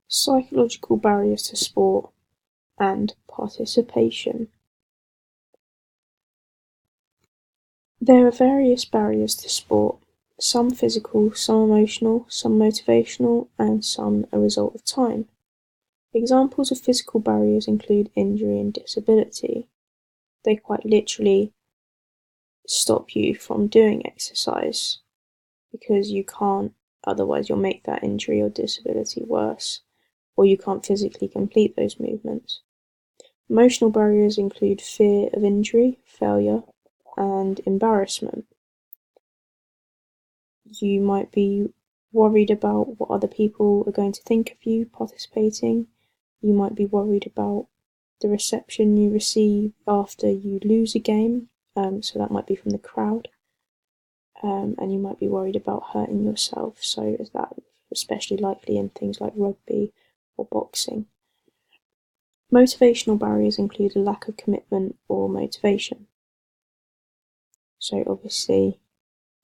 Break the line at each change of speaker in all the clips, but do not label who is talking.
Psychological barriers to sport and participation. There are various barriers to sport, some physical, some emotional, some motivational, and some a result of time. Examples of physical barriers include injury and disability. They quite literally stop you from doing exercise because you can't, otherwise you'll make that injury or disability worse, or you can't physically complete those movements. Emotional barriers include fear of injury, failure, and embarrassment. You might be worried about what other people are going to think of you participating. You might be worried about the reception you receive after you lose a game, so that might be from the crowd. And you might be worried about hurting yourself, so is that especially likely in things like rugby or boxing. Motivational barriers include a lack of commitment or motivation. So obviously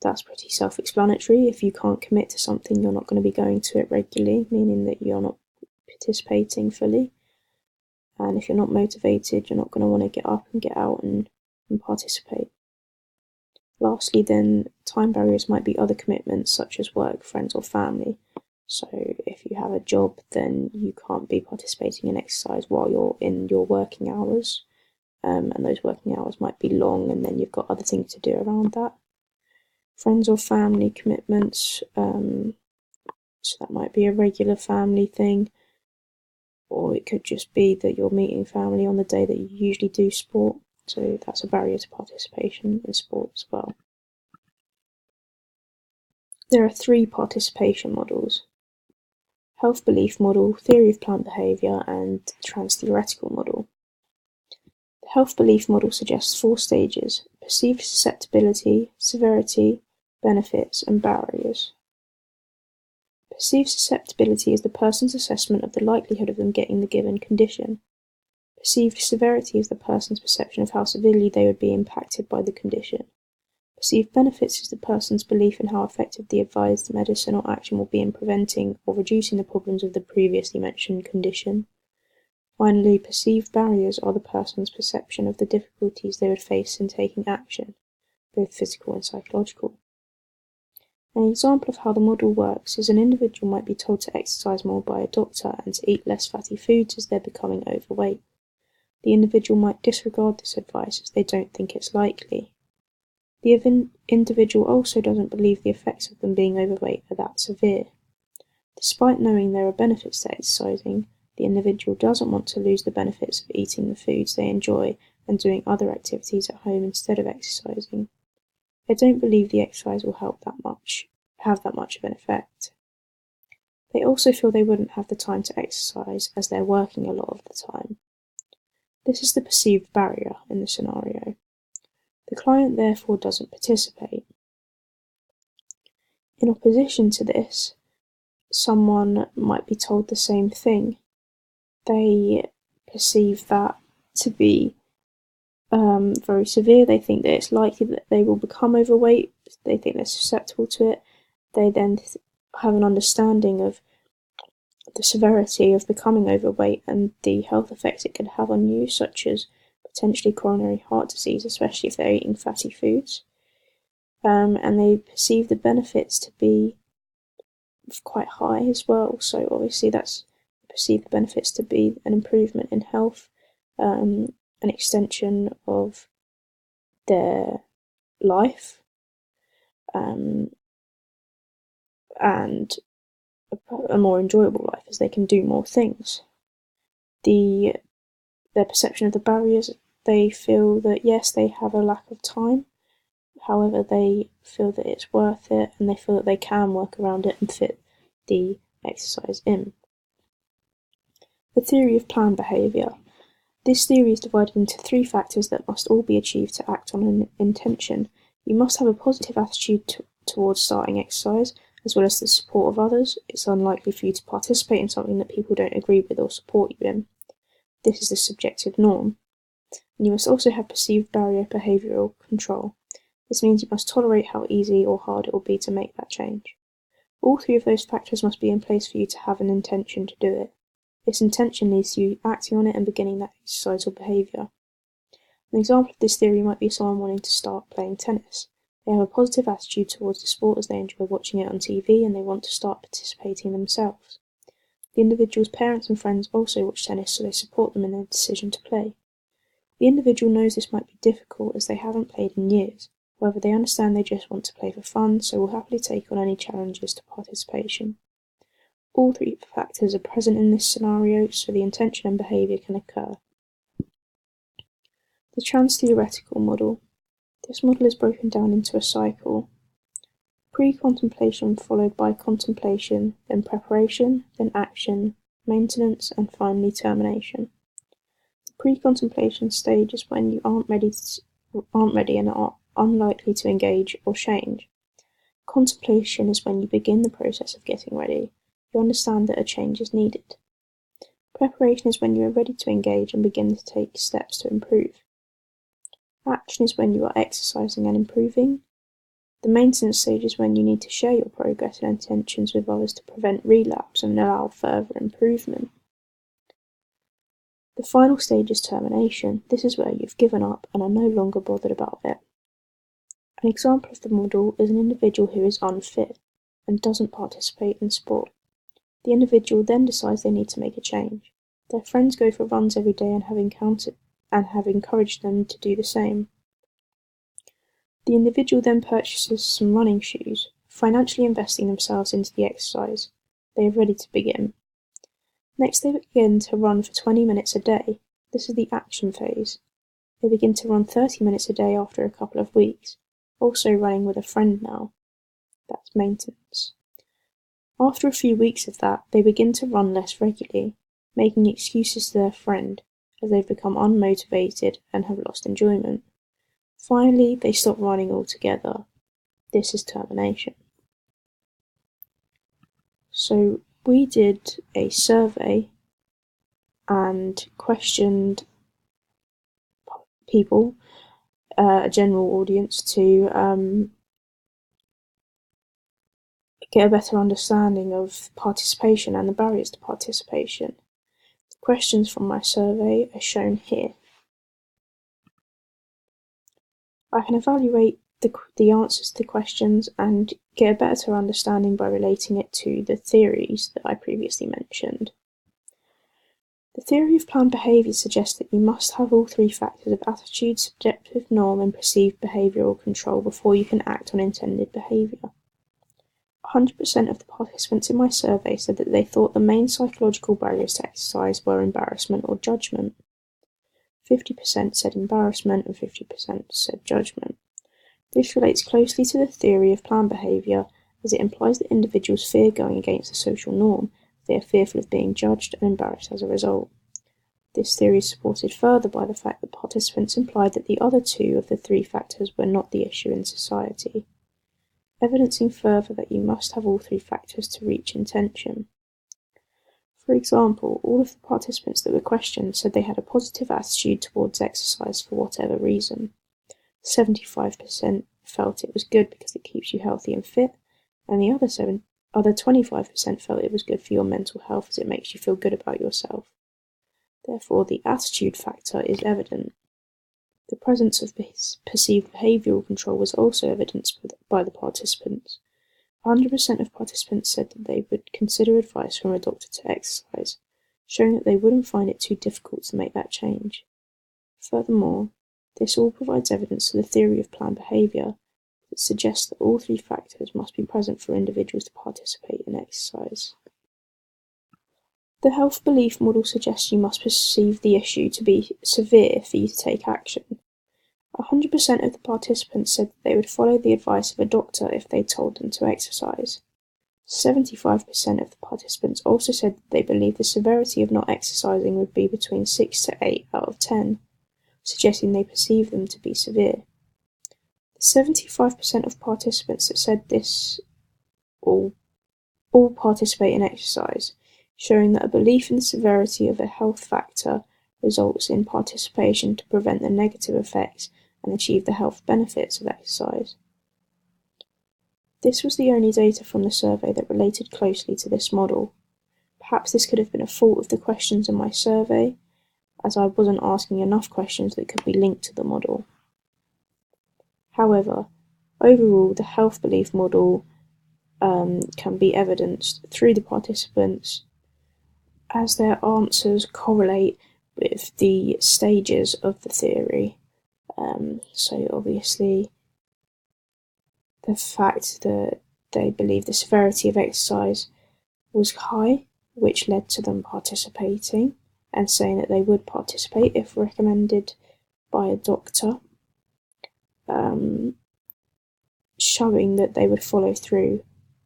that's pretty self-explanatory. If you can't commit to something, you're not going to be going to it regularly, meaning that you're not participating fully. And if you're not motivated, you're not going to want to get up and get out and participate. Lastly, then, time barriers might be other commitments such as work, friends, or family. So if you have a job, then you can't be participating in exercise while you're in your working hours. And those working hours might be long, and then you've got other things to do around that. Friends or family commitments, so that might be a regular family thing, or it could just be that you're meeting family on the day that you usually do sport, so that's a barrier to participation in sport as well. There are 3 participation models: health belief model, theory of planned behaviour, and trans-theoretical model. The health belief model suggests 4 stages: perceived susceptibility, severity, benefits, and barriers. Perceived susceptibility is the person's assessment of the likelihood of them getting the given condition. Perceived severity is the person's perception of how severely they would be impacted by the condition. Perceived benefits is the person's belief in how effective the advised medicine or action will be in preventing or reducing the problems of the previously mentioned condition. Finally, perceived barriers are the person's perception of the difficulties they would face in taking action, both physical and psychological. An example of how the model works is an individual might be told to exercise more by a doctor and to eat less fatty foods as they're becoming overweight. The individual might disregard this advice as they don't think it's likely. The individual also doesn't believe the effects of them being overweight are that severe. Despite knowing there are benefits to exercising, the individual doesn't want to lose the benefits of eating the foods they enjoy and doing other activities at home instead of exercising. They don't believe the exercise will have that much of an effect. They also feel they wouldn't have the time to exercise as they're working a lot of the time. This is the perceived barrier in the scenario. The client therefore doesn't participate. In opposition to this, someone might be told the same thing. They perceive that to be very severe. They think that it's likely that they will become overweight. They think they're susceptible to it. They then have an understanding of the severity of becoming overweight and the health effects it could have on you, such as potentially coronary heart disease, especially if they're eating fatty foods. And they perceive the benefits to be quite high as well. So obviously that's perceive the benefits to be an improvement in health, an extension of their life, and a more enjoyable life as they can do more things. Their perception of the barriers, they feel that yes, they have a lack of time, however they feel that it's worth it and they feel that they can work around it and fit the exercise in. The theory of planned behaviour. This theory is divided into 3 factors that must all be achieved to act on an intention. You must have a positive attitude towards starting exercise, as well as the support of others. It's unlikely for you to participate in something that people don't agree with or support you in. This is the subjective norm. And you must also have perceived barrier behavioural control. This means you must tolerate how easy or hard it will be to make that change. All three of those factors must be in place for you to have an intention to do it. This intention leads to you acting on it and beginning that exercise or behaviour. An example of this theory might be someone wanting to start playing tennis. They have a positive attitude towards the sport as they enjoy watching it on TV and they want to start participating themselves. The individual's parents and friends also watch tennis, so they support them in their decision to play. The individual knows this might be difficult as they haven't played in years. However, they understand they just want to play for fun, so will happily take on any challenges to participation. All three factors are present in this scenario, so the intention and behaviour can occur. The trans-theoretical model. This model is broken down into a cycle. Pre-contemplation followed by contemplation, then preparation, then action, maintenance, and finally termination. The pre-contemplation stage is when you aren't ready and are unlikely to engage or change. Contemplation is when you begin the process of getting ready. You understand that a change is needed. Preparation is when you are ready to engage and begin to take steps to improve. Action is when you are exercising and improving. The maintenance stage is when you need to share your progress and intentions with others to prevent relapse and allow further improvement. The final stage is termination. This is where you've given up and are no longer bothered about it. An example of the model is an individual who is unfit and doesn't participate in sport. The individual then decides they need to make a change. Their friends go for runs every day and have encouraged them to do the same. The individual then purchases some running shoes, financially investing themselves into the exercise. They are ready to begin. Next, they begin to run for 20 minutes a day. This is the action phase. They begin to run 30 minutes a day after a couple of weeks, also running with a friend now. That's maintenance. After a few weeks of that, they begin to run less regularly, making excuses to their friend, as they've become unmotivated and have lost enjoyment. Finally, they stop running altogether. This is termination. So we did a survey and questioned people, a general audience, to get a better understanding of participation and the barriers to participation. The questions from my survey are shown here. I can evaluate the answers to the questions and get a better understanding by relating it to the theories that I previously mentioned. The theory of planned behaviour suggests that you must have all three factors of attitude, subjective norm, and perceived behavioural control before you can act on intended behaviour. 100% of the participants in my survey said that they thought the main psychological barriers to exercise were embarrassment or judgment. 50% said embarrassment and 50% said judgment. This relates closely to the theory of planned behaviour, as it implies that individuals fear going against the social norm. They are fearful of being judged and embarrassed as a result. This theory is supported further by the fact that participants implied that the other two of the three factors were not the issue in society, evidencing further that you must have all three factors to reach intention. For example, all of the participants that were questioned said they had a positive attitude towards exercise for whatever reason. 75% felt it was good because it keeps you healthy and fit, and the other 25% felt it was good for your mental health as it makes you feel good about yourself. Therefore, the attitude factor is evident. The presence of perceived behavioural control was also evidenced by the participants. 100% of participants said that they would consider advice from a doctor to exercise, showing that they wouldn't find it too difficult to make that change. Furthermore, this all provides evidence to the theory of planned behaviour that suggests that all three factors must be present for individuals to participate in exercise. The health belief model suggests you must perceive the issue to be severe for you to take action. 100% of the participants said that they would follow the advice of a doctor if they told them to exercise. 75% of the participants also said that they believed the severity of not exercising would be between 6 to 8 out of 10, suggesting they perceive them to be severe. The 75% of participants that said this all participate in exercise, showing that a belief in the severity of a health factor results in participation to prevent the negative effects and achieve the health benefits of exercise. This was the only data from the survey that related closely to this model. Perhaps this could have been a fault of the questions in my survey, as I wasn't asking enough questions that could be linked to the model. However, overall, the health belief model can be evidenced through the participants as their answers correlate with the stages of the theory. So obviously, the fact that they believe the severity of exercise was high, which led to them participating and saying that they would participate if recommended by a doctor, showing that they would follow through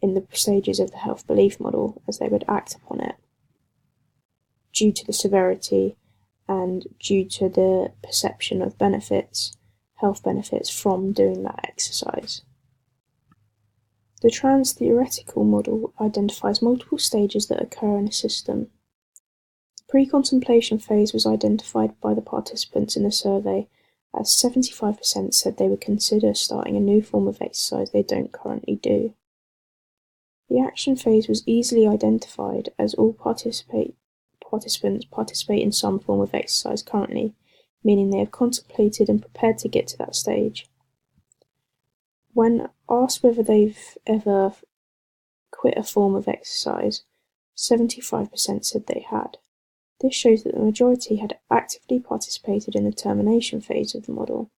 in the stages of the health belief model as they would act upon it, due to the severity and due to the perception of benefits, health benefits from doing that exercise. The trans-theoretical model identifies multiple stages that occur in a system. The pre-contemplation phase was identified by the participants in the survey as 75% said they would consider starting a new form of exercise they don't currently do. The action phase was easily identified as all participants participate in some form of exercise currently, meaning they have contemplated and prepared to get to that stage. When asked whether they've ever quit a form of exercise, 75% said they had. This shows that the majority had actively participated in the termination phase of the model.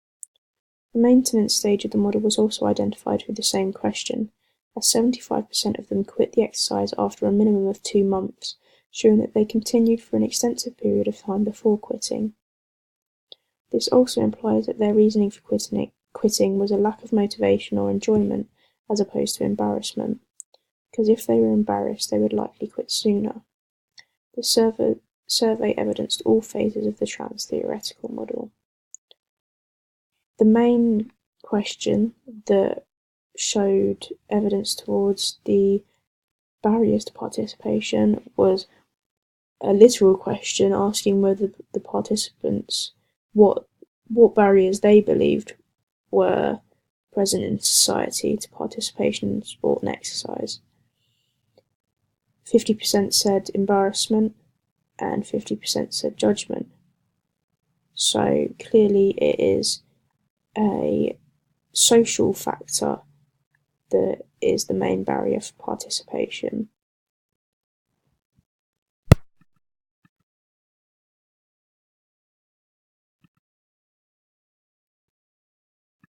The maintenance stage of the model was also identified through the same question, as 75% of them quit the exercise after a minimum of 2 months, showing that they continued for an extensive period of time before quitting. This also implies that their reasoning for quitting was a lack of motivation or enjoyment, as opposed to embarrassment, because if they were embarrassed, they would likely quit sooner. The survey evidenced all phases of the trans-theoretical model. The main question that showed evidence towards the barriers to participation was a literal question asking whether the participants, what barriers they believed were present in society to participation in sport and exercise. 50% said embarrassment and 50% said judgment. So clearly it is a social factor that is the main barrier for participation.